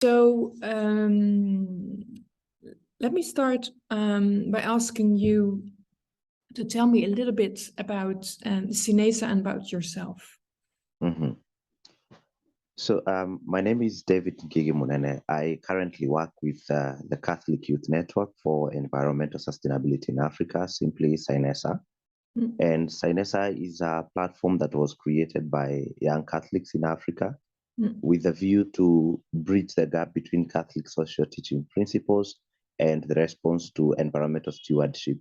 So let me start by asking you to tell me a little bit about Cynesa and about yourself. Mhm. So, my name is David Munene. I currently work with the Catholic Youth Network for Environmental Sustainability in Africa, simply Cynesa. Mm. And Cynesa is a platform that was created by young Catholics in Africa with a view to bridge the gap between Catholic social teaching principles and the response to environmental stewardship.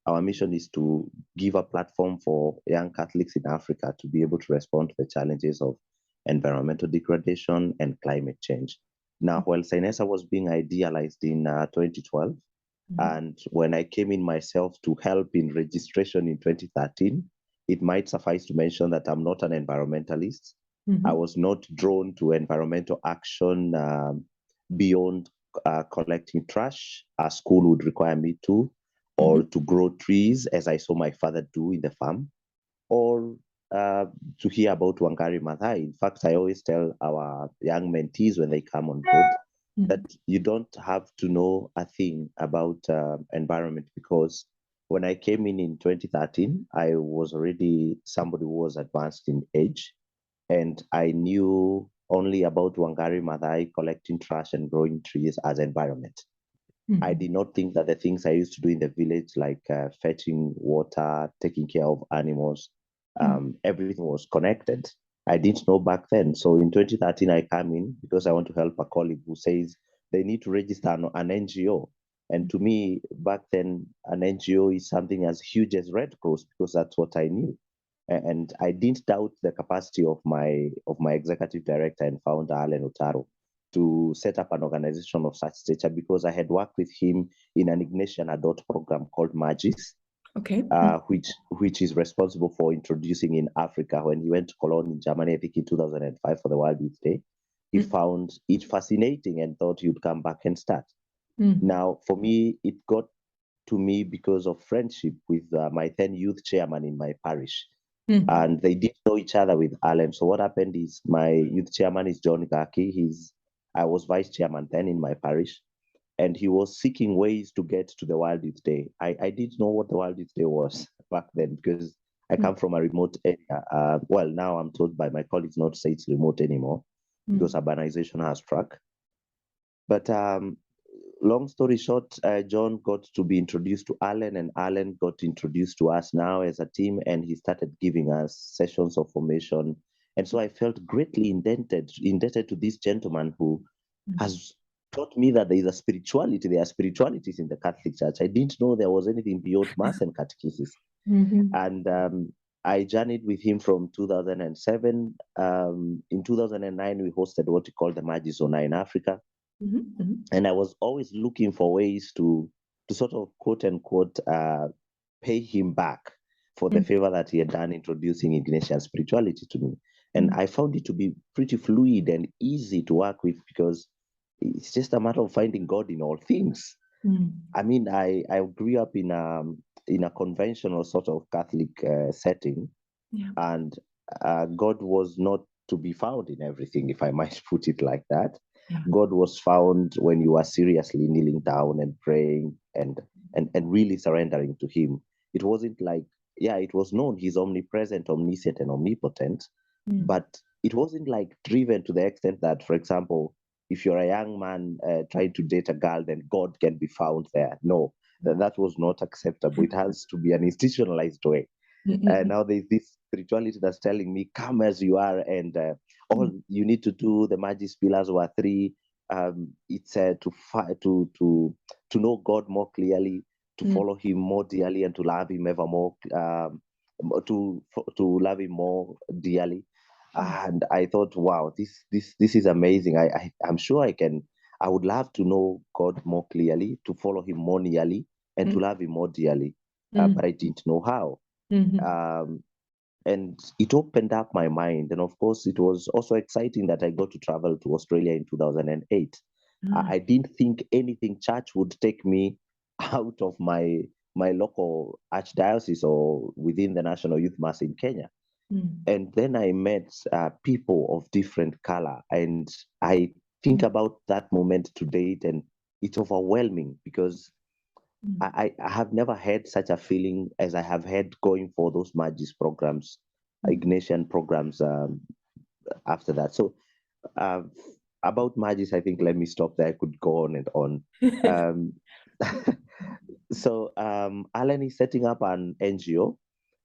Our mission is to give a platform for young Catholics in Africa to be able to respond to the challenges of environmental degradation and climate change. Now, while Cynesa was being idealized in 2012, and when I came in myself to help in registration in 2013, it might suffice to mention that I'm not an environmentalist. I was not drawn to environmental action beyond collecting trash. A school would require me to, or to grow trees, as I saw my father do in the farm, or to hear about Wangari Maathai. In fact, I always tell our young mentees when they come on board that you don't have to know a thing about environment, because when I came in 2013, I was already somebody who was advanced in age, and I knew only about Wangari Maathai collecting trash and growing trees as environment. I did not think that the things I used to do in the village, like fetching water, taking care of animals, everything was connected. I didn't know back then. So in 2013, I come in because I want to help a colleague who says they need to register an NGO. And to me, back then, an NGO is something as huge as Red Cross, because that's what I knew. And I didn't doubt the capacity of my executive director and founder, Alan Otaro, to set up an organization of such stature, because I had worked with him in an Ignatian adult program called Magis, Okay. which is responsible for introducing in Africa. When he went to Cologne in Germany, I think in 2005 for the World Youth Day, he found it fascinating and thought he would come back and start. Now, for me, it got to me because of friendship with my then youth chairman in my parish. And they did know each other with Alan. So what happened is my youth chairman is John Gaki. I was vice chairman then in my parish, and he was seeking ways to get to the World Youth Day. I didn't know what the World Youth Day was back then, because I come from a remote area. Well, now I'm told by my colleagues not to say it's remote anymore, because urbanization has struck. But long story short, John got to be introduced to Alan, and Alan got introduced to us now as a team, and he started giving us sessions of formation. And so I felt greatly indebted to this gentleman who has taught me that there is a spirituality. There are spiritualities in the Catholic Church. I didn't know there was anything beyond Mass and catechesis. And I journeyed with him from 2007. In 2009, we hosted what we call the Magis Zona in Africa. And I was always looking for ways to sort of quote unquote pay him back for the favor that he had done introducing Ignatian spirituality to me. And I found it to be pretty fluid and easy to work with, because it's just a matter of finding God in all things. I mean, I grew up in a conventional sort of Catholic setting, and God was not to be found in everything, if I might put it like that. God was found when you are seriously kneeling down and praying and really surrendering to him. It wasn't like, it was known he's omnipresent, omniscient, and omnipotent, but it wasn't like driven to the extent that, for example, if you're a young man trying to date a girl, then God can be found there. No, that was not acceptable. It has to be an institutionalized way. Now there's this spirituality that's telling me, come as you are, and all you need to do, the Magis pillars were three. It's to know God more clearly, to follow him more dearly, and to love him ever more, to love him more dearly. And I thought, wow, this is amazing. I'm sure I would love to know God more clearly, to follow him more nearly, and to love him more dearly. But I didn't know how. And it opened up my mind. And of course, it was also exciting that I got to travel to Australia in 2008. I didn't think anything church would take me out of my local archdiocese or within the National Youth Mass in Kenya. And then I met people of different color, and I think about that moment to date, and it's overwhelming because I have never had such a feeling as I have had going for those Magis programs, Ignatian programs after that. So about Magis, I think let me stop there. I could go on and on. So Alan is setting up an NGO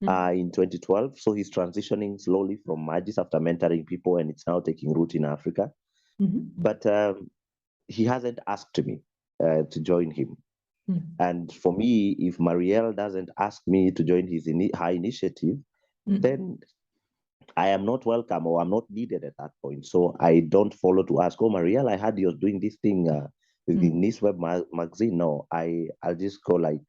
in 2012. So he's transitioning slowly from Magis after mentoring people, and it's now taking root in Africa. But he hasn't asked me to join him. And for me, if Marielle doesn't ask me to join her initiative, then I am not welcome or I'm not needed at that point. So I don't follow to ask, oh, Marielle, I heard you're doing this thing in Ignis web magazine. No, I'll just go like,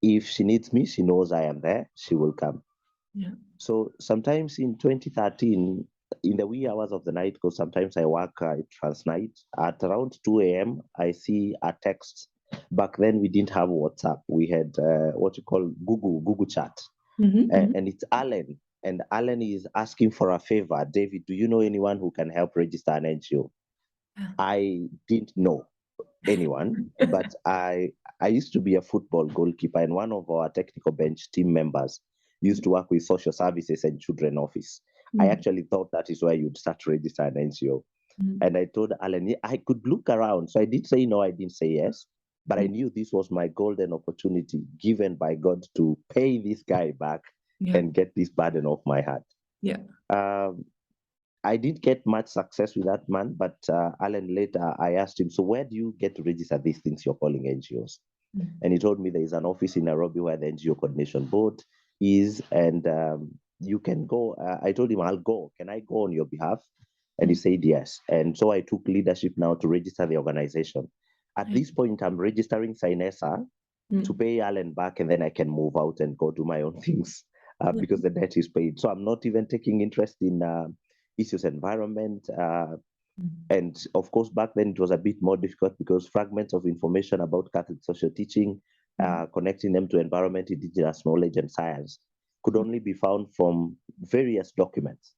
if she needs me, she knows I am there, she will come. Yeah. So sometimes in 2013, in the wee hours of the night, because sometimes I work transnight, at around 2 a.m., I see a text. Back then, we didn't have WhatsApp. We had what you call Google Chat. And it's Alan. And Alan is asking for a favor. David, do you know anyone who can help register an NGO? I didn't know anyone, but I used to be a football goalkeeper, and one of our technical bench team members used to work with social services and children office. I actually thought that is where you'd start to register an NGO. And I told Alan, I could look around. So I did say no, I didn't say yes, but I knew this was my golden opportunity given by God to pay this guy back and get this burden off my heart. Yeah. I didn't get much success with that man, but Alan later, I asked him, so where do you get to register these things you're calling NGOs? And he told me there is an office in Nairobi where the NGO Coordination Board is, and you can go. I told him, I'll go. Can I go on your behalf? And he said yes. And so I took leadership now to register the organization. At this point, I'm registering Cynesa to pay Alan back, and then I can move out and go do my own things because the debt is paid. So I'm not even taking interest in issues environment. And of course, back then it was a bit more difficult because fragments of information about Catholic social teaching, connecting them to environment, indigenous knowledge, and science could only be found from various documents.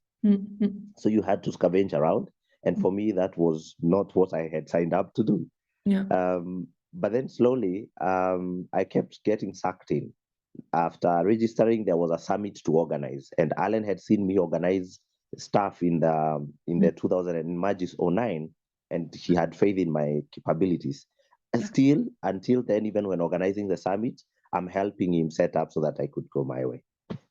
So you had to scavenge around. And for me, that was not what I had signed up to do. Yeah. But then slowly, I kept getting sucked in. After registering, there was a summit to organize. And Alan had seen me organize stuff in the 2000 and Magis 09, and he had faith in my capabilities. And still, until then, even when organizing the summit, I'm helping him set up so that I could go my way.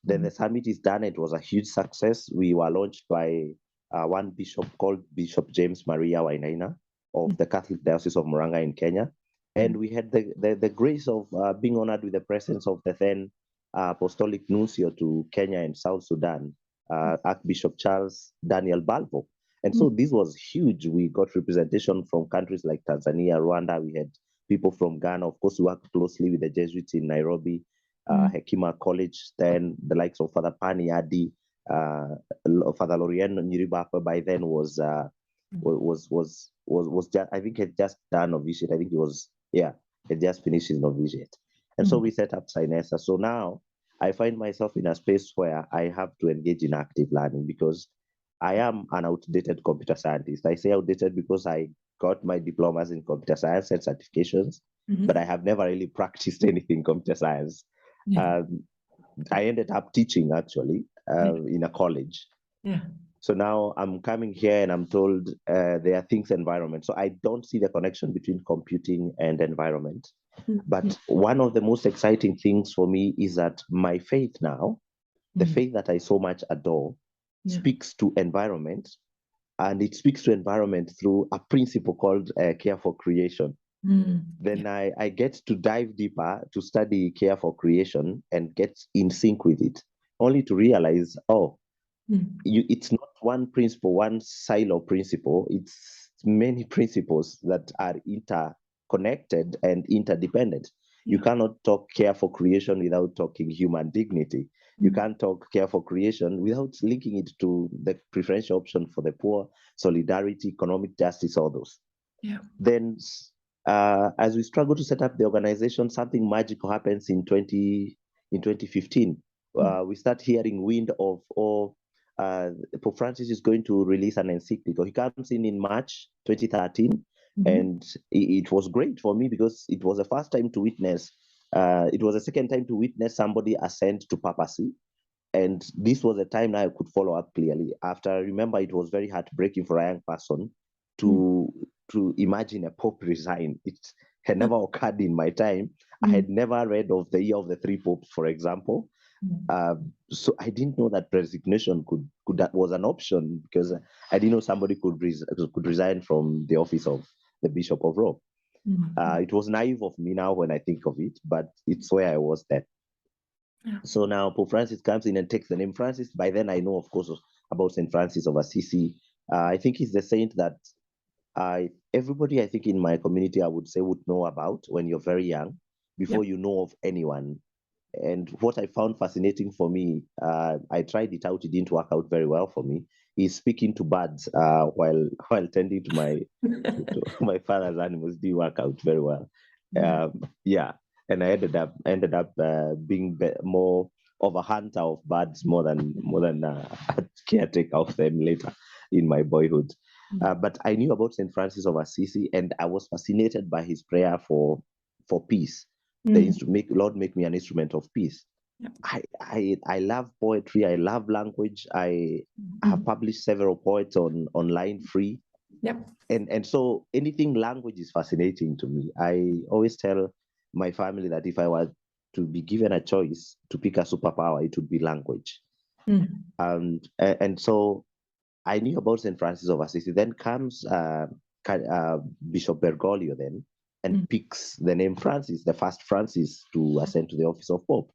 Then the summit is done. It was a huge success. We were launched by one bishop called Bishop James Maria Wainaina of the Catholic Diocese of Murang'a in Kenya. And we had the grace of being honored with the presence of the then Apostolic Nuncio to Kenya and South Sudan, Archbishop Charles Daniel Balvo. And so this was huge. We got representation from countries like Tanzania, Rwanda. We had people from Ghana. Of course, we worked closely with the Jesuits in Nairobi, Hekima College, then the likes of Father Pani Adi, Father Lorien Nyiribapa by then was just, I think had just done novitiate. I think had just finished his novitiate. And so we set up Cynesa. So now I find myself in a space where I have to engage in active learning because I am an outdated computer scientist. I say outdated because I got my diplomas in computer science and certifications, but I have never really practiced anything computer science. I ended up teaching actually in a college. So now I'm coming here and I'm told there are things environment. So I don't see the connection between computing and environment. But one of the most exciting things for me is that my faith now, the faith that I so much adore, speaks to environment, and it speaks to environment through a principle called care for creation. Then I get to dive deeper to study care for creation and get in sync with it, only to realize, it's not one principle, one silo principle. It's many principles that are interconnected and interdependent. You cannot talk care for creation without talking human dignity. You can't talk care for creation without linking it to the preferential option for the poor, solidarity, economic justice, all those. Then as we struggle to set up the organization, something magical happens in 2015. We start hearing wind of Pope Francis is going to release an encyclical. He comes in March 2013, and it was great for me because it was the first time to witness. It was the second time to witness somebody ascend to papacy. And this was a time that I could follow up clearly. After, I remember, it was very heartbreaking for a young person to imagine a pope resign. It had never occurred in my time. I had never read of the year of the three popes, for example. So I didn't know that resignation that was an option, because I didn't know somebody could resign from the office of the Bishop of Rome. It was naive of me now when I think of it, but it's where I was then. Yeah. So now Pope Francis comes in and takes the name Francis. By then I know, of course, about St. Francis of Assisi. I think he's the saint that everybody, I think, in my community, I would say, would know about when you're very young, before you know of anyone. And what I found fascinating for me, I tried it out, it didn't work out very well for me, is speaking to birds while tending to my father's animals. Didn't work out very well. And I ended up being more of a hunter of birds more than a caretaker of them later in my boyhood. But I knew about St. Francis of Assisi, and I was fascinated by his prayer for peace. Lord, make me an instrument of peace. I love poetry. I love language. I have published several poets online free. And so anything language is fascinating to me. I always tell my family that if I were to be given a choice to pick a superpower, it would be language. And so I knew about St. Francis of Assisi. Then comes Bishop Bergoglio then, and picks the name Francis, the first Francis to ascend to the office of Pope.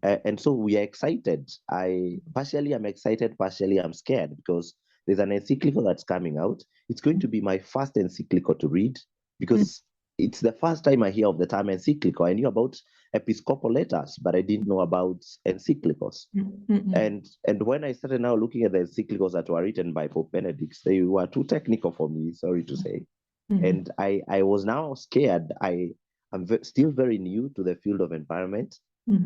And so we are excited. Partially I'm excited, partially I'm scared, because there's an encyclical that's coming out. It's going to be my first encyclical to read, because it's the first time I hear of the term encyclical. I knew about episcopal letters, but I didn't know about encyclicals. And when I started now looking at the encyclicals that were written by Pope Benedict, they were too technical for me, sorry to say. And I was now scared. I am still very new to the field of environment.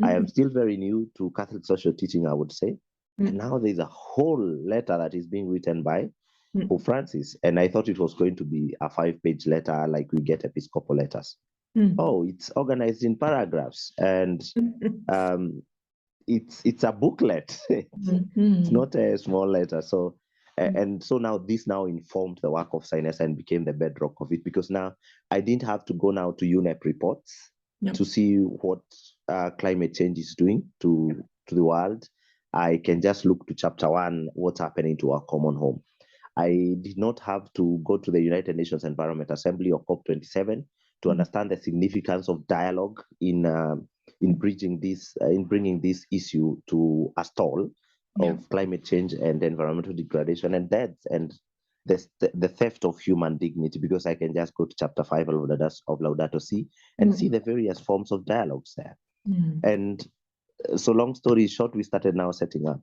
I am still very new to Catholic social teaching, I would say. And now there's a whole letter that is being written by Pope Francis. And I thought it was going to be a 5-page letter like we get episcopal letters. Oh, it's organized in paragraphs, and it's a booklet. It's not a small letter. So and so now this informed the work of Cynesa and became the bedrock of it, because now I didn't have to go now to UNEP reports to see what climate change is doing to the world. I can just look to chapter 1, what's happening to our common home. I did not have to go to the United Nations Environment Assembly or COP27 to understand the significance of dialogue in bringing this issue to a stall of climate change and environmental degradation and deaths and the theft of human dignity, because I can just go to chapter 5 of Laudato Si and see the various forms of dialogues there. And so long story short, we started now setting up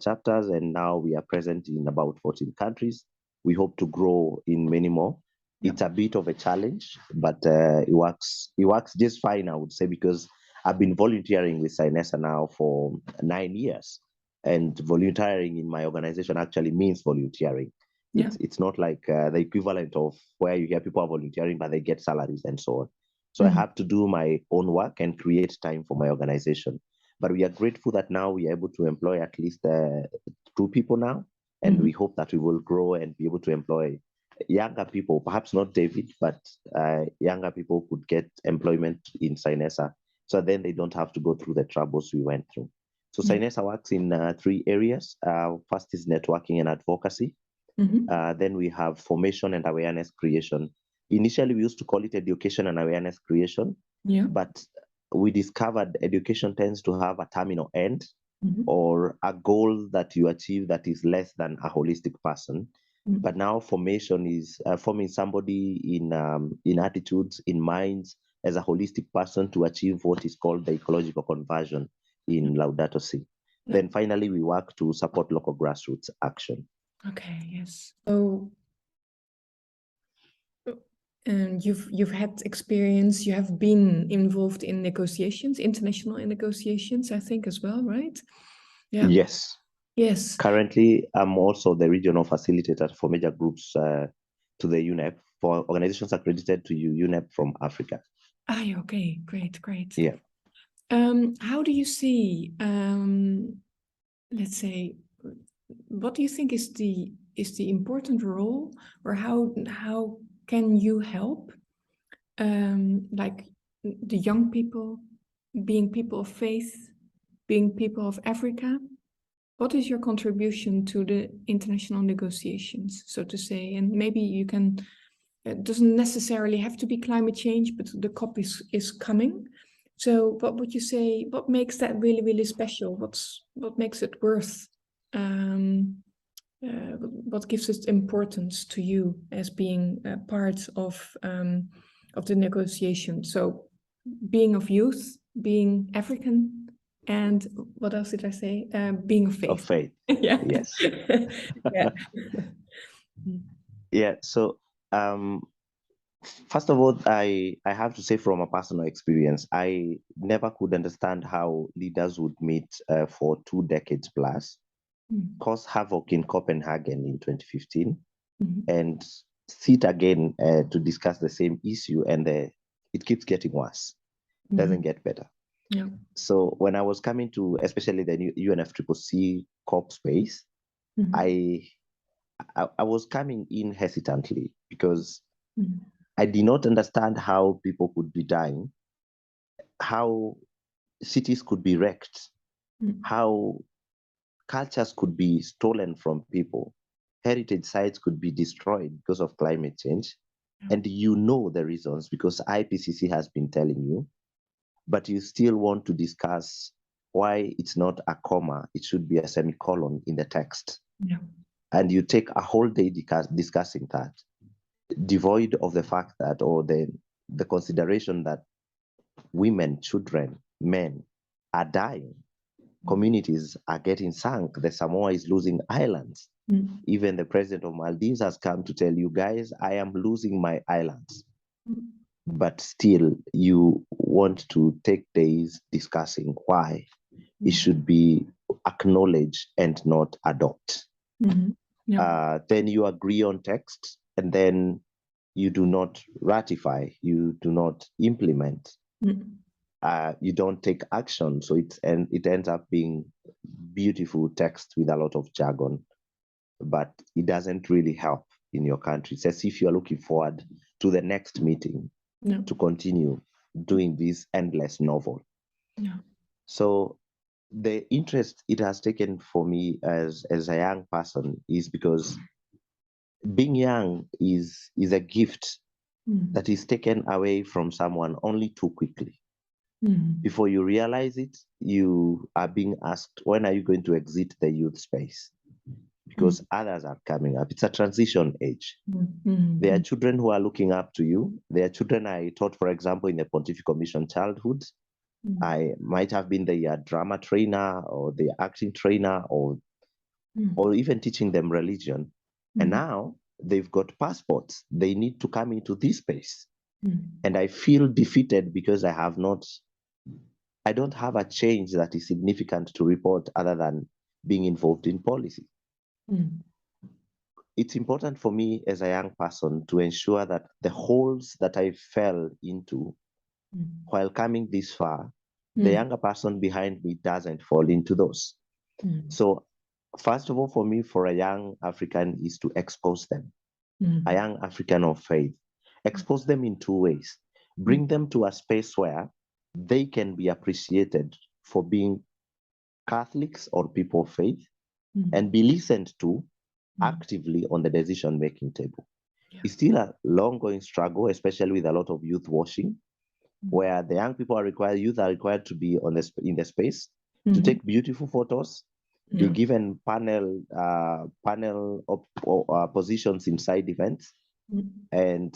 chapters, and now we are present in about 14 countries. We hope to grow in many more. It's a bit of a challenge, but it works just fine, I would say, because I've been volunteering with Cynesa now for 9 years. And volunteering in my organization actually means volunteering. It's not like the equivalent of where you hear people are volunteering, but they get salaries and so on. So I have to do my own work and create time for my organization. But we are grateful that now we are able to employ at least 2 people now. And we hope that we will grow and be able to employ younger people, perhaps not David, but younger people could get employment in Cynesa. So then they don't have to go through the troubles we went through. So Cynesa works in 3 areas. First is networking and advocacy. Then we have formation and awareness creation. Initially, we used to call it education and awareness creation, but we discovered education tends to have a terminal end or a goal that you achieve that is less than a holistic person. But now formation is forming somebody in attitudes, in minds, as a holistic person to achieve what is called the ecological conversion in Laudato Si. Then finally, we work to support local grassroots action. Okay, yes. So you've had experience, you have been involved in negotiations, international negotiations, I think, as well, right? Yes. Yes. Currently, I'm also the regional facilitator for major groups to the UNEP, for organizations accredited to UNEP from Africa. Okay, great. Yeah. How do you see, let's say, what do you think is the important role, or how can you help, like the young people, being people of faith, being people of Africa? What is your contribution to the international negotiations, so to say? And maybe you can, it doesn't necessarily have to be climate change, but the COP is coming. So what would you say, what makes that really, really special? What makes it worth, what gives its importance to you as being a part of the negotiation? So being of youth, being African, and what else did I say? Being of faith. Of faith. Yeah. Yes. Yeah. Yeah. So, first of all, I have to say from a personal experience, I never could understand how leaders would meet for 2 decades plus, cause havoc in Copenhagen in 2015, and sit again to discuss the same issue, and it keeps getting worse. Doesn't get better. Yeah. So when I was coming to, especially the new UNFCCC COP space, I was coming in hesitantly because I did not understand how people could be dying, how cities could be wrecked, how cultures could be stolen from people, heritage sites could be destroyed because of climate change. And you know the reasons because IPCC has been telling you, but you still want to discuss why it's not a comma, it should be a semicolon in the text. Yeah. And you take a whole day discussing that, devoid of the fact that, or the consideration that women, children, men are dying. Communities are getting sunk. The Samoa is losing islands. Even the president of Maldives has come to tell you guys, I am losing my islands. But still, you want to take days discussing why it should be acknowledged and not adopt. Yeah. Then you agree on text, and then you do not ratify, you do not implement, you don't take action. So it ends up being beautiful text with a lot of jargon, but it doesn't really help in your country. It's as if you're looking forward to the next meeting to continue doing this endless novel. So the interest it has taken for me as a young person is because being young is a gift that is taken away from someone only too quickly. Before you realize it, you are being asked, when are you going to exit the youth space? Because others are coming up. It's a transition age. There are children who are looking up to you. There are children I taught, for example, in the Pontifical Mission Childhood. I might have been the drama trainer or the acting trainer or even teaching them religion. And now they've got passports. They need to come into this space. And I feel defeated because I don't have a change that is significant to report other than being involved in policy. It's important for me as a young person to ensure that the holes that I fell into while coming this far, the younger person behind me doesn't fall into those. So first of all, for me, for a young African is to expose them, a young African of faith, expose them in 2 ways. Bring them to a space where they can be appreciated for being Catholics or people of faith and be listened to actively on the decision-making table. It's still a long-going struggle, especially with a lot of youth washing, where the young people youth are required to be in the space to take beautiful photos, be given panel positions inside events, and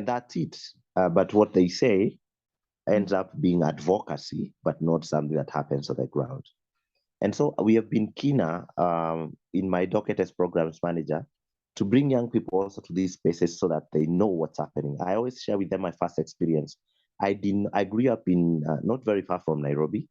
that's it. But what they say ends up being advocacy, but not something that happens on the ground. And so we have been keener in my docket as programs manager to bring young people also to these spaces so that they know what's happening. I always share with them my first experience. I grew up in not very far from Nairobi.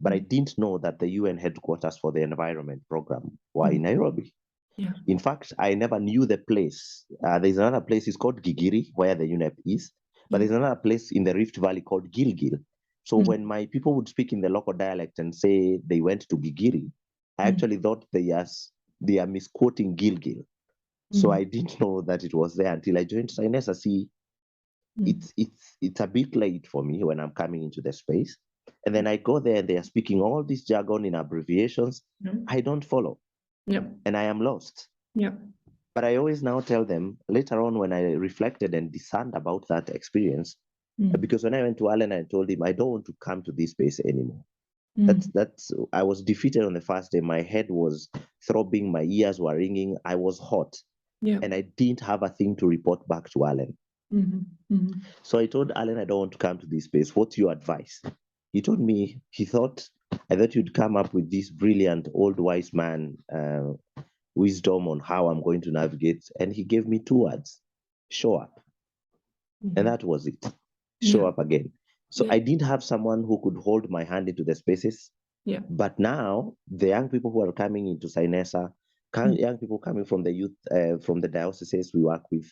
but I didn't know that the UN headquarters for the environment program were in Nairobi. Yeah. In fact, I never knew the place. There's another place, it's called Gigiri, where the UNEP is, but there's another place in the Rift Valley called Gilgil. So when my people would speak in the local dialect and say they went to Gigiri, I actually thought they are misquoting Gilgil. So I didn't know that it was there until I joined Cynesa. See, it's a bit late for me when I'm coming into the space. And then I go there and they are speaking all this jargon in abbreviations. I don't follow. And I am lost. But I always now tell them later on when I reflected and discerned about that experience, because when I went to Alan, I told him, I don't want to come to this space anymore. That's I was defeated on the first day. My head was throbbing, my ears were ringing, I was hot. And I didn't have a thing to report back to Alan. So I told Alan, I don't want to come to this space. What's your advice? He told me, I thought you'd come up with this brilliant old wise man wisdom on how I'm going to navigate. And he gave me 2 words: show up. And that was it. Show up again. So I didn't have someone who could hold my hand into the spaces. But now the young people who are coming into Cynesa, young people coming from the youth, from the dioceses we work with,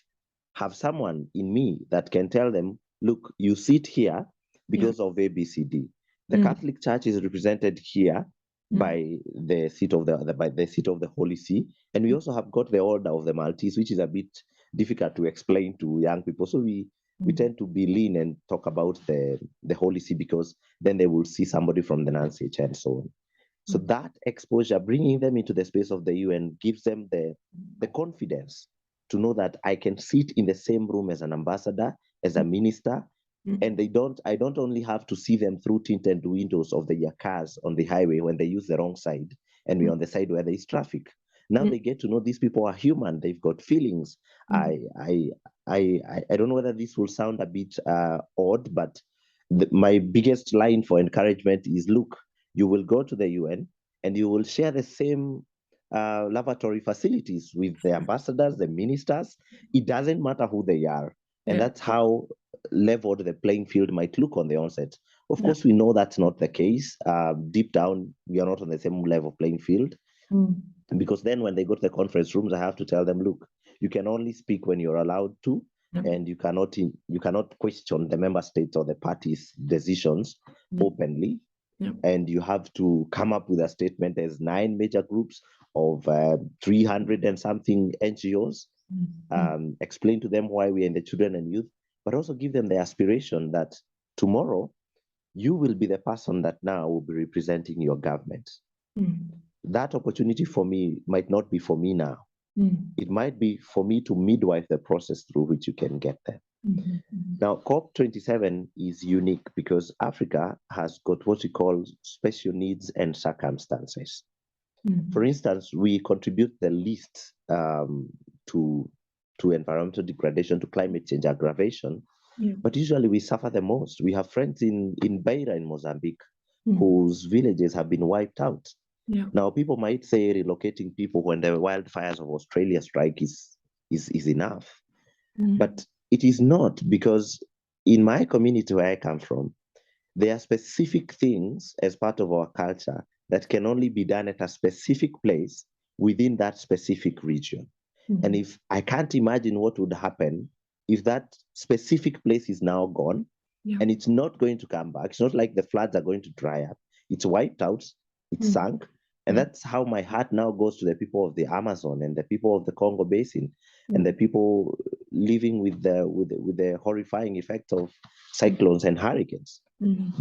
have someone in me that can tell them, look, you sit here because of ABCD. The Catholic Church is represented here by the seat of the Holy See, and we also have got the Order of the Maltese, which is a bit difficult to explain to young people. So we tend to be lean and talk about the Holy See, because then they will see somebody from the NANCH and so on. So that exposure, bringing them into the space of the UN, gives them the confidence to know that I can sit in the same room as an ambassador, as a minister, and I don't only have to see them through tinted windows of their cars on the highway when they use the wrong side and we're on the side where there is traffic. Now they get to know these people are human, they've got feelings. I don't know whether this will sound a bit odd, but my biggest line for encouragement is, look, you will go to the UN and you will share the same lavatory facilities with the ambassadors, the ministers. It doesn't matter who they are. And that's how leveled the playing field might look on the onset. Of course, we know that's not the case. Deep down, we are not on the same level playing field. Because then when they go to the conference rooms, I have to tell them, look, you can only speak when you're allowed to, and you cannot question the member states or the parties' decisions openly. And you have to come up with a statement. There's 9 major groups of 300 and something NGOs. Explain to them why we're in the children and youth, but also give them the aspiration that tomorrow you will be the person that now will be representing your government. That opportunity for me might not be for me now. It might be for me to midwife the process through which you can get there. Now, COP27 is unique because Africa has got what we call special needs and circumstances. For instance, we contribute the least to environmental degradation, to climate change aggravation, but usually we suffer the most. We have friends in Beira in Mozambique whose villages have been wiped out. Now, people might say relocating people when the wildfires of Australia strike is enough, but it is not, because in my community where I come from, there are specific things as part of our culture that can only be done at a specific place within that specific region. And if I can't imagine what would happen if that specific place is now gone and it's not going to come back. It's not like the floods are going to dry up. It's wiped out, it's sunk. And that's how my heart now goes to the people of the Amazon and the people of the Congo Basin and the people living with the horrifying effects of cyclones and hurricanes,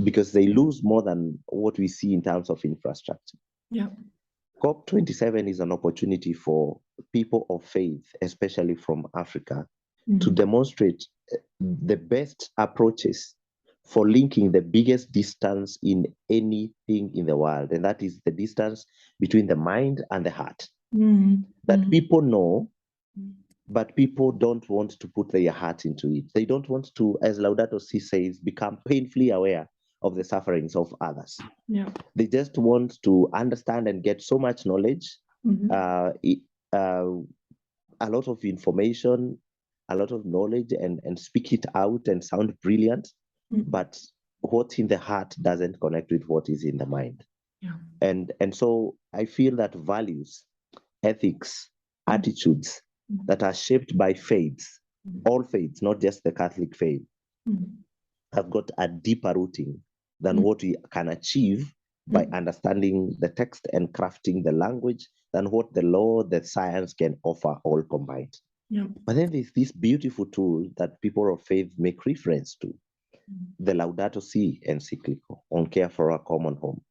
because they lose more than what we see in terms of infrastructure. COP27 is an opportunity for people of faith, especially from Africa, to demonstrate the best approaches for linking the biggest distance in anything in the world, and that is the distance between the mind and the heart. That people know, but people don't want to put their heart into it. They don't want to, as Laudato Si says, become painfully aware of the sufferings of others. They just want to understand and get so much knowledge, a lot of information, a lot of knowledge, and speak it out and sound brilliant. But what's in the heart doesn't connect with what is in the mind. Yeah. And so I feel that values, ethics, attitudes that are shaped by faiths, all faiths, not just the Catholic faith, have got a deeper rooting than what we can achieve by understanding the text and crafting the language than what the law, the science can offer all combined. Yeah. But then there's this beautiful tool that people of faith make reference to, the Laudato Si encyclical on care for our common home.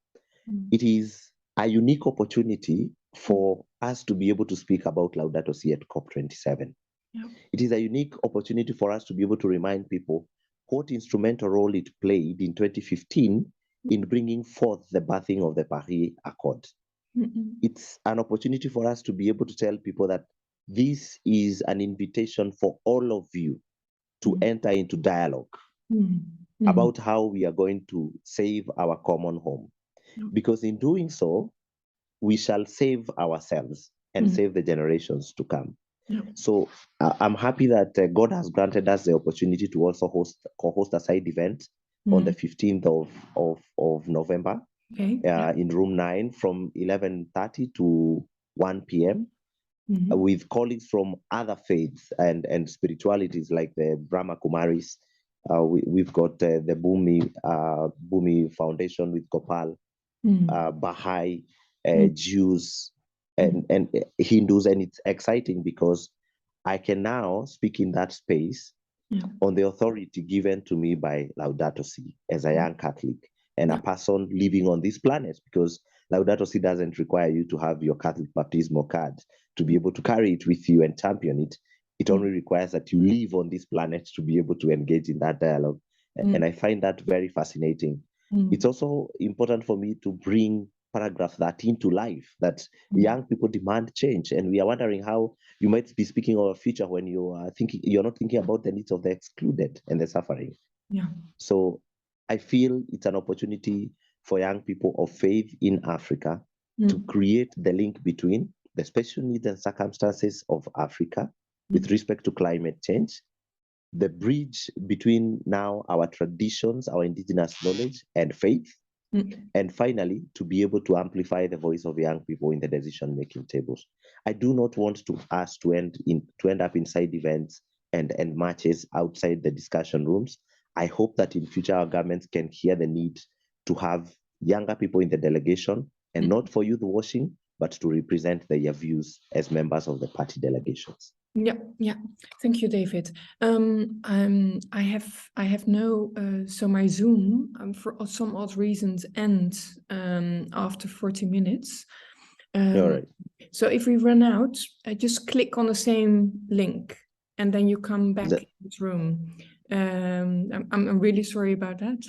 It is a unique opportunity for us to be able to speak about Laudato Si at COP27. Yeah. It is a unique opportunity for us to be able to remind people what instrumental role it played in 2015 in bringing forth the birthing of the Paris Accord. It's an opportunity for us to be able to tell people that this is an invitation for all of you to enter into dialogue about how we are going to save our common home. Because in doing so, we shall save ourselves and save the generations to come. So I'm happy that God has granted us the opportunity to also co-host a side event on the 15th of November in room 9 from 11:30 to 1 p.m. With colleagues from other faiths and spiritualities like the Brahma Kumaris. We've got the Bhumi Foundation with Gopal, Baha'i, Jews, and Hindus. And it's exciting because I can now speak in that space on the authority given to me by Laudato Si as a young Catholic and a person living on this planet, because Laudato Si doesn't require you to have your Catholic baptismal card to be able to carry it with you and champion it. It only requires that you live on this planet to be able to engage in that dialogue. And I find that very fascinating. It's also important for me to bring paragraph 13 to life, that young people demand change. And we are wondering how you might be speaking of a future when you are thinking, you're not thinking about the needs of the excluded and the suffering. Yeah. So I feel it's an opportunity for young people of faith in Africa to create the link between the special needs and circumstances of Africa with respect to climate change, the bridge between now our traditions, our indigenous knowledge and faith, and finally, to be able to amplify the voice of young people in the decision-making tables. I do not want us to end up inside events and marches outside the discussion rooms. I hope that in future our governments can hear the need to have younger people in the delegation, and not for youth washing, but to represent their views as members of the party delegations. Yeah. Thank you, David. I have no so my Zoom for some odd reasons ends after 40 minutes. All right. So if we run out, just click on the same link, and then you come back in this room. I'm really sorry about that.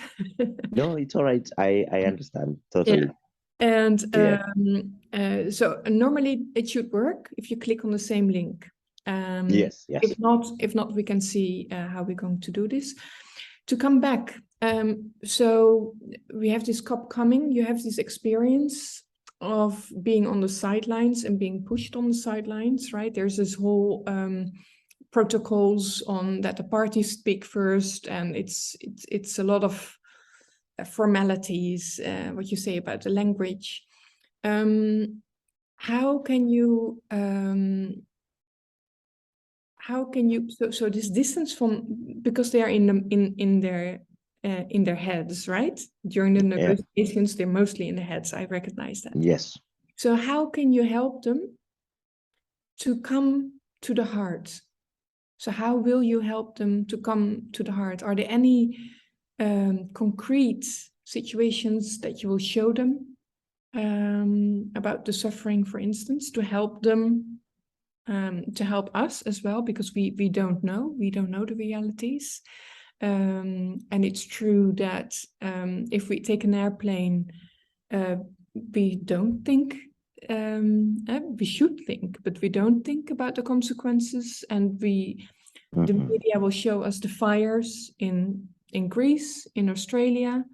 No, it's all right. I understand totally. Yeah. And so normally it should work if you click on the same link. Yes. If not, we can see how we're going to do this. To come back, so we have this COP coming. You have this experience of being on the sidelines and being pushed on the sidelines, right? There's this whole protocols on that the parties speak first, and it's a lot of formalities. What you say about the language. How can you? So this distance from, because they are in their heads, right? During the negotiations, they're mostly in their heads. I recognize that. Yes. So how can you help them to come to the heart? So how will you help them to come to the heart? Are there any concrete situations that you will show them about the suffering, for instance, to help them? To help us as well, because we don't know the realities, and it's true that if we take an airplane, we don't think, we should think, but we don't think about the consequences, and the media will show us the fires in Greece, in Australia,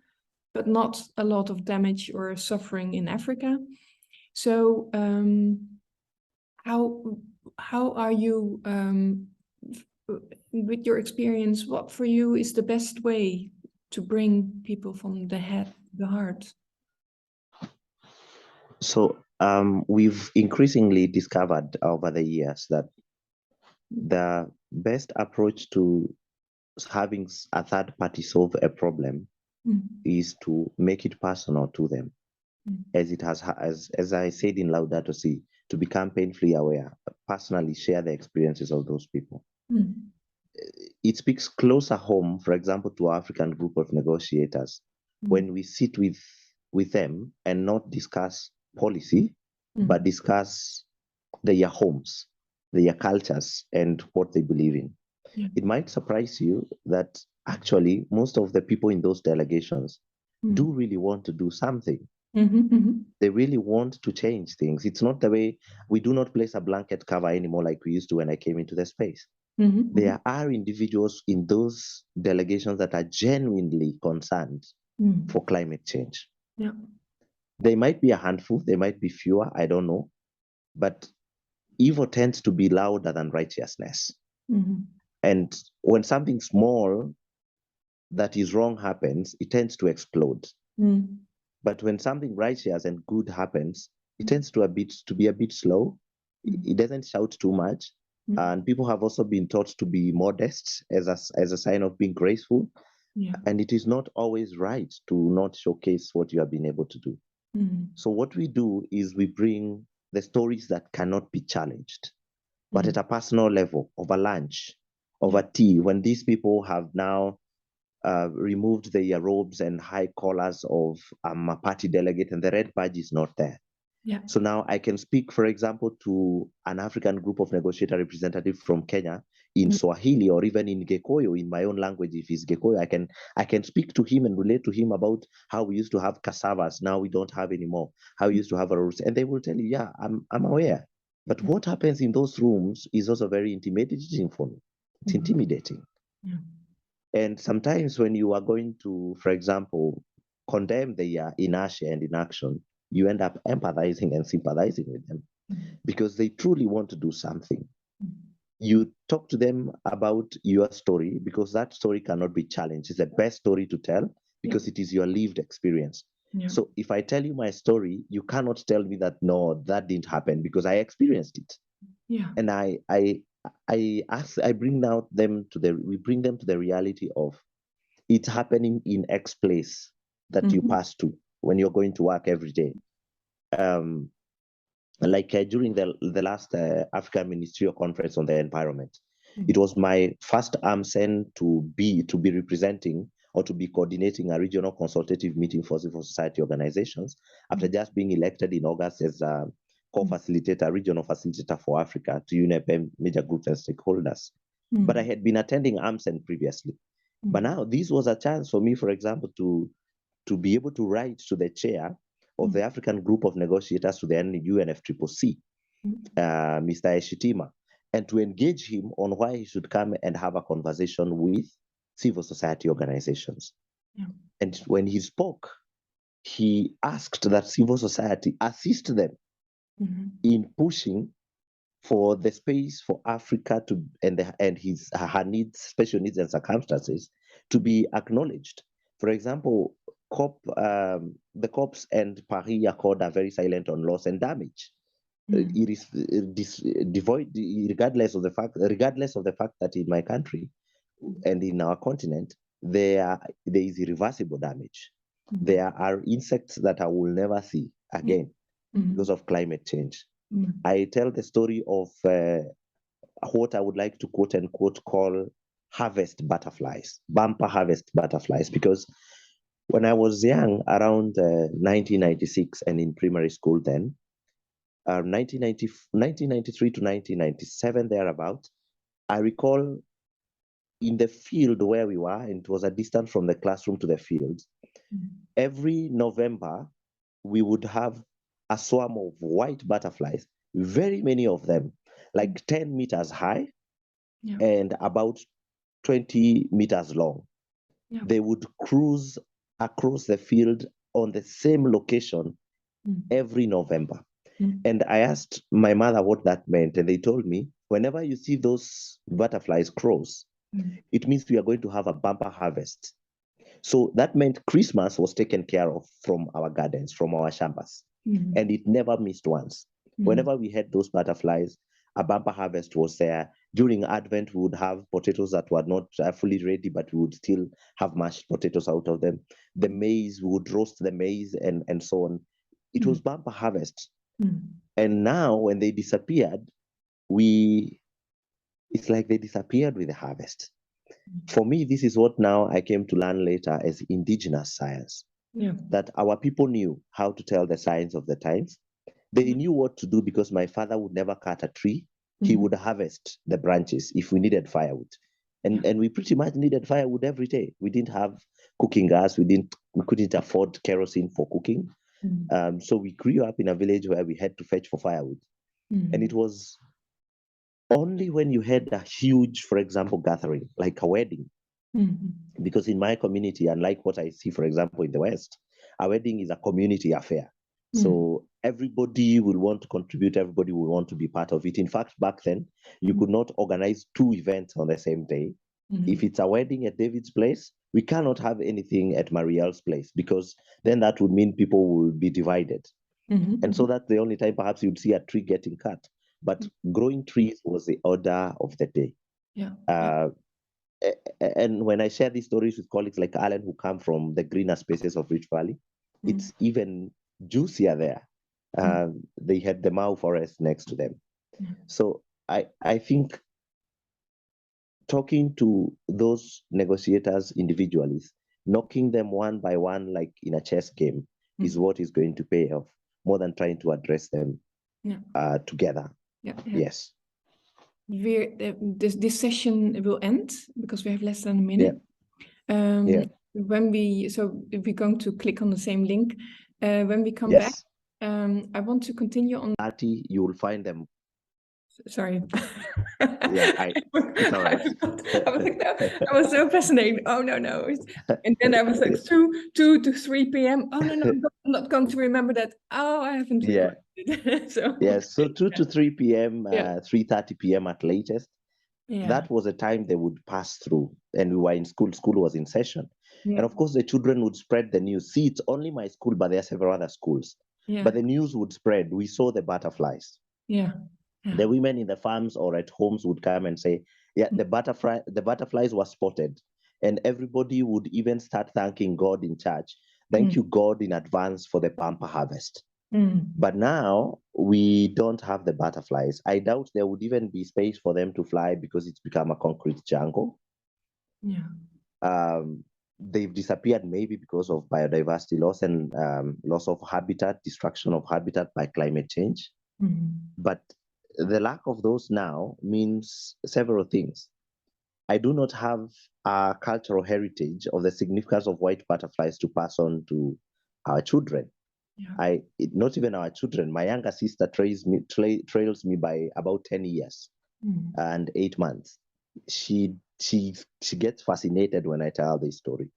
but not a lot of damage or suffering in Africa. So how are you, with your experience, what for you is the best way to bring people from the head, the heart? So we've increasingly discovered over the years that the best approach to having a third party solve a problem is to make it personal to them, as it has, as I said in Laudato Si, to become painfully aware, personally share the experiences of those people. It speaks closer home, for example, to our African group of negotiators, when we sit with them and not discuss policy, but discuss their homes, their cultures, and what they believe in. It might surprise you that actually most of the people in those delegations do really want to do something. They really want to change things. It's not the way, we do not place a blanket cover anymore like we used to when I came into the space. There are individuals in those delegations that are genuinely concerned for climate change. They might be a handful, they might be fewer, I don't know, but evil tends to be louder than righteousness. And when something small that is wrong happens, it tends to explode. But when something righteous and good happens, it tends to be a bit slow. It doesn't shout too much. And people have also been taught to be modest as a sign of being graceful. And it is not always right to not showcase what you have been able to do. So what we do is we bring the stories that cannot be challenged, but at a personal level, over lunch, over tea, when these people have now removed their robes and high collars of a party delegate and the red badge is not there. So now I can speak, for example, to an African group of negotiator representative from Kenya in Swahili or even in Gikuyu, in my own language. If he's Gikuyu, I can speak to him and relate to him about how we used to have cassavas, now we don't have anymore, how we used to have a roots, and they will tell you, yeah, I'm aware. But what happens in those rooms is also very intimidating for me. It's intimidating. And sometimes when you are going to, for example, condemn their inertia and inaction, you end up empathizing and sympathizing with them because they truly want to do something. You talk to them about your story because that story cannot be challenged. It's the best story to tell because it is your lived experience. So if I tell you my story, you cannot tell me that, no, that didn't happen because I experienced it. And we bring them to the reality of it's happening in X place that you pass to when you're going to work every day. During the last African Ministerial Conference on the Environment, it was my first AMSEN to be representing or to be coordinating a regional consultative meeting for civil society organizations after just being elected in August as a co-facilitator, regional facilitator for Africa to unite major groups and stakeholders. But I had been attending AMSEN previously. But now this was a chance for me, for example, to be able to write to the chair of the African group of negotiators to the UNFCCC, Mr. Eshitima, and to engage him on why he should come and have a conversation with civil society organizations. And when he spoke, he asked that civil society assist them in pushing for the space for Africa to and her needs, special needs and circumstances to be acknowledged. For example, the COPs and Paris Accord are very silent on loss and damage. It is devoid, regardless of the fact that in my country and in our continent there is irreversible damage. There are insects that I will never see again because of climate change. I tell the story of what I would like to quote unquote call harvest butterflies, bumper harvest butterflies, because when I was young, around 1996 and in primary school then, 1993 to 1997 thereabout, I recall in the field where we were, and it was a distance from the classroom to the field, every November we would have a swarm of white butterflies, very many of them, like 10 meters high and about 20 meters long. They would cruise across the field on the same location every November. And I asked my mother what that meant, and they told me, whenever you see those butterflies cross, it means we are going to have a bumper harvest. So that meant Christmas was taken care of from our gardens, from our shambas, and it never missed once. Whenever we had those butterflies, a bumper harvest was there. During Advent, we would have potatoes that were not fully ready, but we would still have mashed potatoes out of them. The maize, we would roast the maize and so on. It was bumper harvest. And now when they disappeared, it's like they disappeared with the harvest. For me, this is what now I came to learn later as indigenous science. That our people knew how to tell the signs of the times. They knew what to do because my father would never cut a tree. He would harvest the branches if we needed firewood. And we pretty much needed firewood every day. We didn't have cooking gas. We couldn't afford kerosene for cooking. So we grew up in a village where we had to fetch for firewood. And it was only when you had a huge, for example, gathering, like a wedding. Because in my community, unlike what I see, for example, in the West, a wedding is a community affair. So everybody will want to contribute, everybody will want to be part of it. In fact, back then, you could not organize 2 events on the same day. If it's a wedding at David's place, we cannot have anything at Marielle's place, because then that would mean people will be divided. And so that's the only time perhaps you'd see a tree getting cut. But growing trees was the order of the day. And when I share these stories with colleagues like Alan, who come from the greener spaces of Rift Valley, it's even juicier there. They had the Mau forest next to them. So I think talking to those negotiators individually, knocking them one by one like in a chess game, is what is going to pay off, more than trying to address them together. Yes. This session will end because we have less than a minute. If we're going to click on the same link, when we come back, I want to continue on. You will find them. Sorry. It's all right. I was so fascinated. Oh no. And then I was like 2 to 3 p.m. Oh no, I'm not going to remember that. Oh, I haven't recorded it. So 2 to 3 p.m., 3:30 p.m. at latest. That was the time they would pass through, and we were in school. School was in session. And of course, the children would spread the news. See, it's only my school, but there are several other schools. But the news would spread. We saw the butterflies. The women in the farms or at homes would come and say, the butterflies were spotted. And everybody would even start thanking God in church. Thank you, God, in advance for the bumper harvest. But now we don't have the butterflies. I doubt there would even be space for them to fly because it's become a concrete jungle. They've disappeared maybe because of biodiversity loss and loss of habitat, destruction of habitat by climate change. But the lack of those now means several things. I do not have a cultural heritage of the significance of white butterflies to pass on to our children. Not even our children. My younger sister trails me by about 10 years and 8 months. She gets fascinated when I tell this story.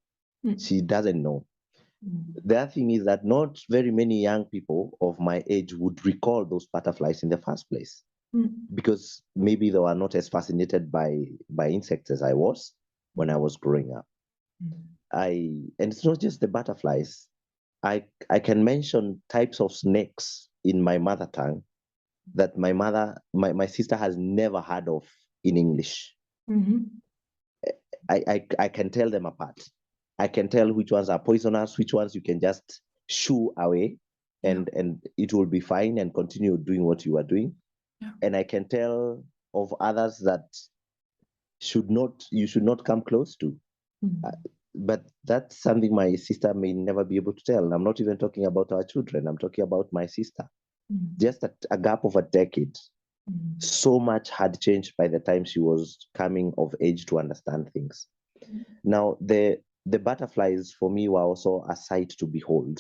She doesn't know. The other thing is that not very many young people of my age would recall those butterflies in the first place, because maybe they were not as fascinated by insects as I was when I was growing up. And it's not just the butterflies. I can mention types of snakes in my mother tongue that my sister has never heard of in English. I can tell them apart. I can tell which ones are poisonous, which ones you can just shoo away and it will be fine and continue doing what you are doing. And I can tell of others that you should not come close to. But that's something my sister may never be able to tell. I'm not even talking about our children. I'm talking about my sister. Just a gap of a decade. So much had changed by the time she was coming of age to understand things. Now, the butterflies for me were also a sight to behold.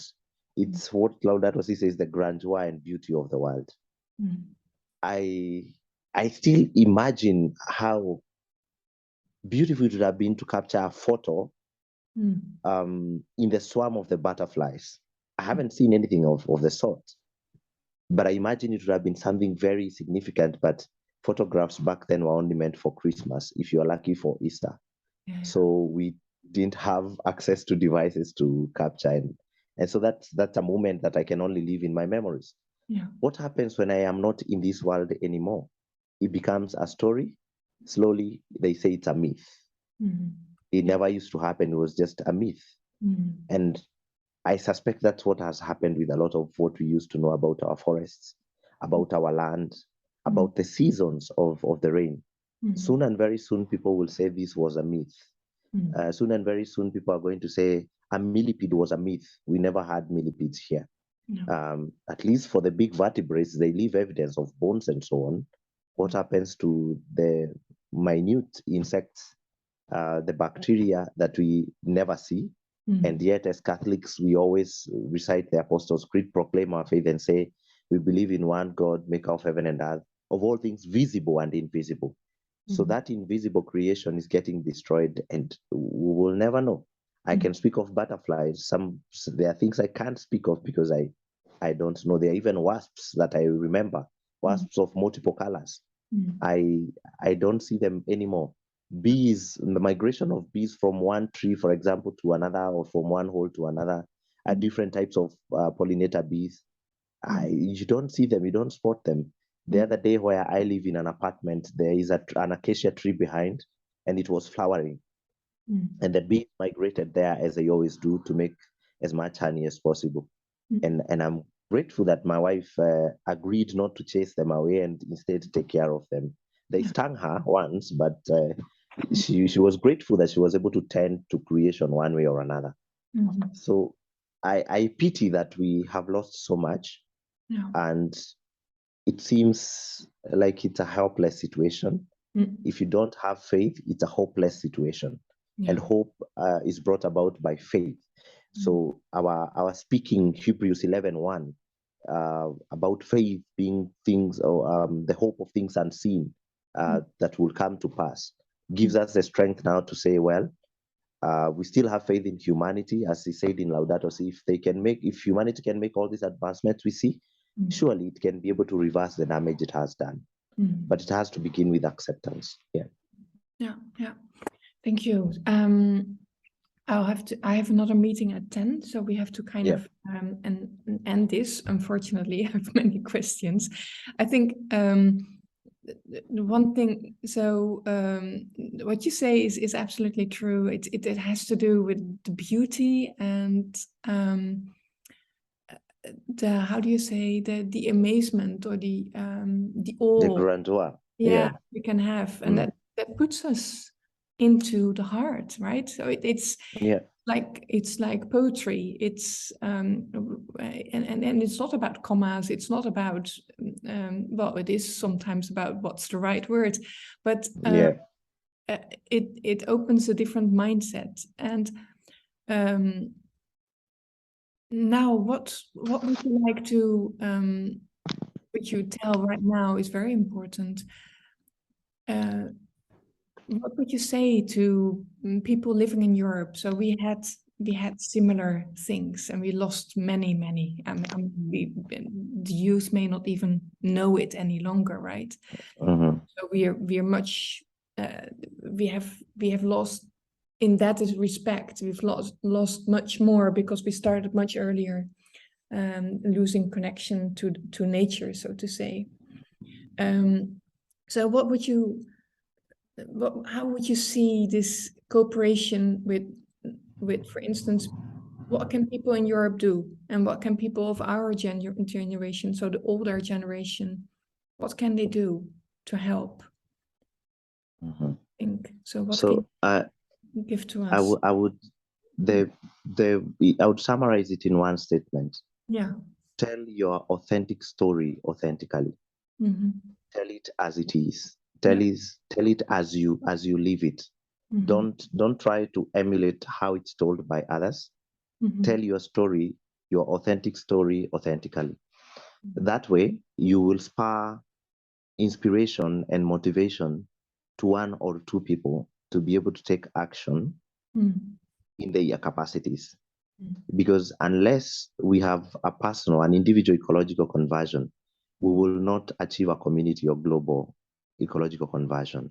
It's what Laudato Si says, the grandeur and beauty of the world. I still imagine how beautiful it would have been to capture a photo in the swarm of the butterflies. I haven't seen anything of the sort, but I imagine it would have been something very significant. But photographs back then were only meant for Christmas, if you're lucky for Easter. So we didn't have access to devices to capture. And so that's a moment that I can only live in my memories. Yeah. What happens when I am not in this world anymore? It becomes a story. Slowly, they say it's a myth. Mm-hmm. It never used to happen. It was just a myth. Mm-hmm. And I suspect that's what has happened with a lot of what we used to know about our forests, about our land, about the seasons of the rain. Mm-hmm. Soon and very soon, people will say this was a myth. Mm-hmm. Soon and very soon, people are going to say a millipede was a myth. We never had millipedes here. No. At least for the big vertebrates, they leave evidence of bones and so on. What happens to the minute insects, the bacteria that we never see? And yet, as Catholics, we always recite the Apostles' Creed, proclaim our faith, and say, we believe in one God, maker of heaven and earth, of all things visible and invisible. So that invisible creation is getting destroyed, and we will never know. I can speak of butterflies. There are things I can't speak of because I don't know. There are even wasps that I remember, wasps of multiple colors. I don't see them anymore. Bees, the migration of bees from one tree, for example, to another, or from one hole to another, are different types of pollinator bees. You don't see them, you don't spot them. The other day, where I live in an apartment, there is an acacia tree behind, and it was flowering. And the bees migrated there, as they always do, to make as much honey as possible. And I'm grateful that my wife agreed not to chase them away and instead take care of them. They stung her once, but she was grateful that she was able to tend to creation one way or another. So I pity that we have lost so much, and it seems like it's a helpless situation. If you don't have faith, it's a hopeless situation. And hope is brought about by faith. So our speaking Hebrews 11:1 about faith being things, or the hope of things unseen that will come to pass, gives us the strength now to say, well, we still have faith in humanity, as he said in Laudato Si. If humanity can make all these advancements we see, surely it can be able to reverse the damage it has done. But it has to begin with acceptance. Yeah. Thank you. I have another meeting at 10, so we have to kind of end this. Unfortunately, I have many questions. I think the one thing, so what you say is absolutely true. It has to do with the beauty and the, how do you say, the amazement, or the awe, The grandeur. we can have, and that puts us into the heart, right? So it's like poetry. It's and it's not about commas. It's not about well, it is sometimes about what's the right word, but it opens a different mindset. And now, what would you like to what you tell right now is very important. What would you say to people living in Europe? So we had similar things, and we lost many. The youth may not even know it any longer, right? So we are much. We have lost in that respect. We've lost much more because we started much earlier, losing connection to nature, so to say. So what would you? How would you see this cooperation with, for instance, what can people in Europe do, and what can people of our generation, so the older generation, what can they do to help? I think so. What can you give to us? I would summarize it in one statement. Tell your authentic story authentically. Tell it as it is. Tell it as you live it. Don't try to emulate how it's told by others. Tell your story, your authentic story, authentically. That way, you will spur inspiration and motivation to one or two people to be able to take action in their capacities. Because unless we have an individual ecological conversion, we will not achieve a community or global ecological conversion.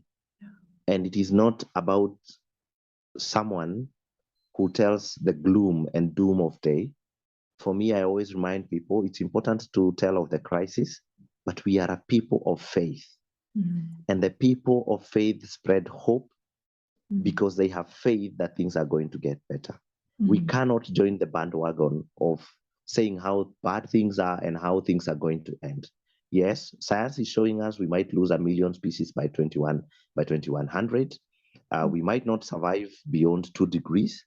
And it is not about someone who tells the gloom and doom of day. For me, I always remind people it's important to tell of the crisis, but we are a people of faith. And the people of faith spread hope because they have faith that things are going to get better. We cannot join the bandwagon of saying how bad things are and how things are going to end. Yes, science is showing us we might lose 1 million species by 2100. We might not survive beyond 2 degrees,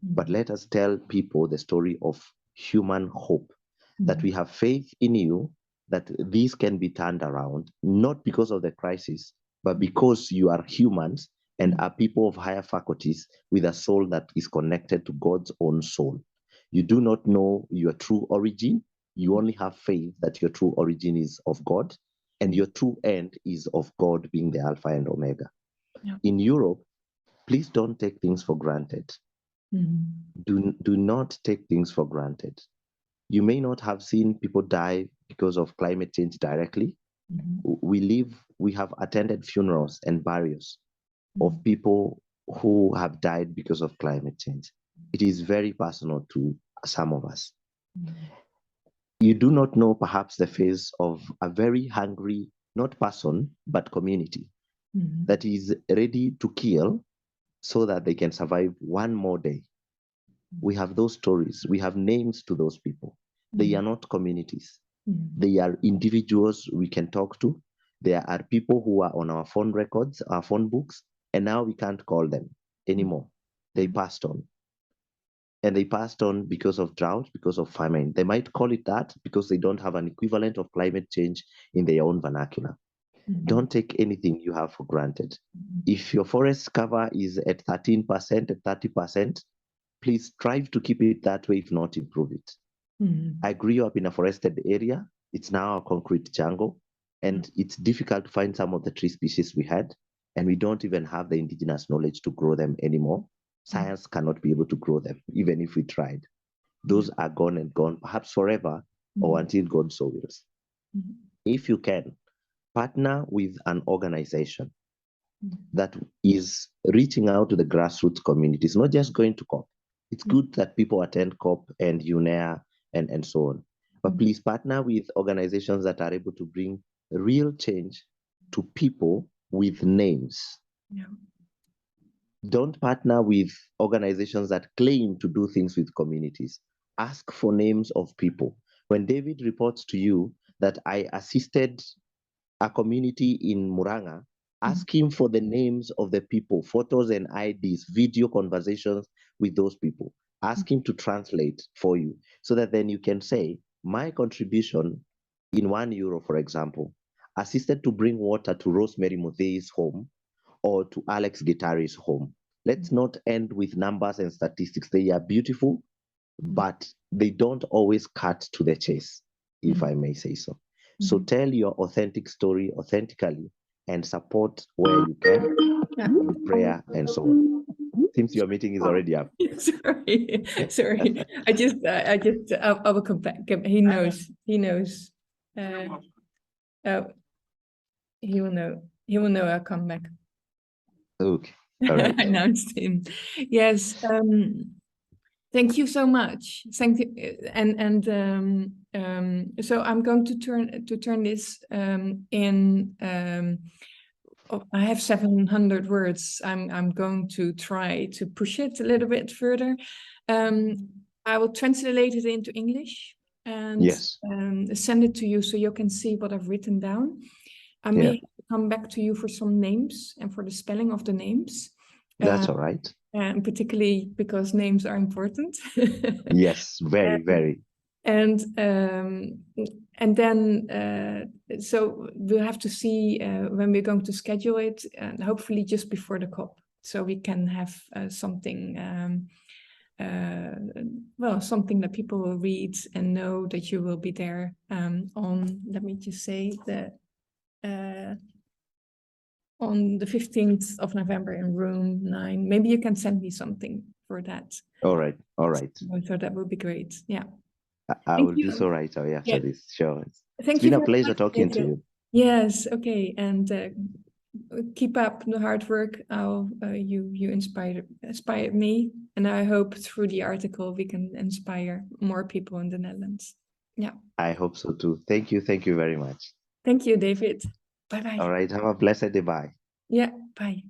but let us tell people the story of human hope, that we have faith in you, that these can be turned around, not because of the crisis, but because you are humans and are people of higher faculties with a soul that is connected to God's own soul. You do not know your true origin. You only have faith that your true origin is of God, and your true end is of God being the Alpha and Omega. Yeah. In Europe, please don't take things for granted. Do not take things for granted. You may not have seen people die because of climate change directly. We have attended funerals and burials of people who have died because of climate change. It is very personal to some of us. You do not know perhaps the face of a very hungry, not person, but community that is ready to kill so that they can survive one more day. We have those stories. We have names to those people. They are not communities. They are individuals we can talk to. There are people who are on our phone records, our phone books, and now we can't call them anymore. They passed on. And they passed on because of drought, because of famine. They might call it that because they don't have an equivalent of climate change in their own vernacular. Don't take anything you have for granted. If your forest cover is at 13%, at 30%, please strive to keep it that way, if not improve it. I grew up in a forested area. It's now a concrete jungle, and it's difficult to find some of the tree species we had, and we don't even have the indigenous knowledge to grow them anymore. Science cannot be able to grow them, even if we tried. Those are gone and gone, perhaps forever, or until God so wills. If you can, partner with an organization that is reaching out to the grassroots communities, not just going to COP. It's good that people attend COP and UNEA and so on. But please partner with organizations that are able to bring real change to people with names. Don't partner with organizations that claim to do things with communities. Ask for names of people. When David reports to you that I assisted a community in Muranga, ask him for the names of the people, photos and IDs, video conversations with those people. Ask him to translate for you so that then you can say, my contribution in €1, for example, assisted to bring water to Rosemary Muthei's home or to Alex Guittari's home. Let's not end with numbers and statistics. They are beautiful, but they don't always cut to the chase, if I may say so. So tell your authentic story authentically and support where you can with prayer and so on. Seems your meeting is already up. Sorry. I will come back. He knows. He will know I'll come back. Okay. All right. I announced him. Yes. Thank you so much. Thank you. So I'm going to turn this in. I have 700 words. I'm going to try to push it a little bit further. I will translate it into English and send it to you so you can see what I've written down. I may come back to you for some names and for the spelling of the names. That's all right. And particularly because names are important. Yes, very, very. And then, so we'll have to see when we're going to schedule it, and hopefully just before the COP, so we can have something, something that people will read and know that you will be there on, let me just say, on the 15th of November in room 9. Maybe you can send me something for that. All right. All right. So that would be great. Yeah. I will do so right away after this. Sure. It's been a pleasure talking to you. Yes. Okay. And keep up the hard work. You inspired me, and I hope through the article we can inspire more people in the Netherlands. Yeah, I hope so too. Thank you very much. thank you, David. Bye bye. All right, have a blessed day. Bye. Yeah, bye.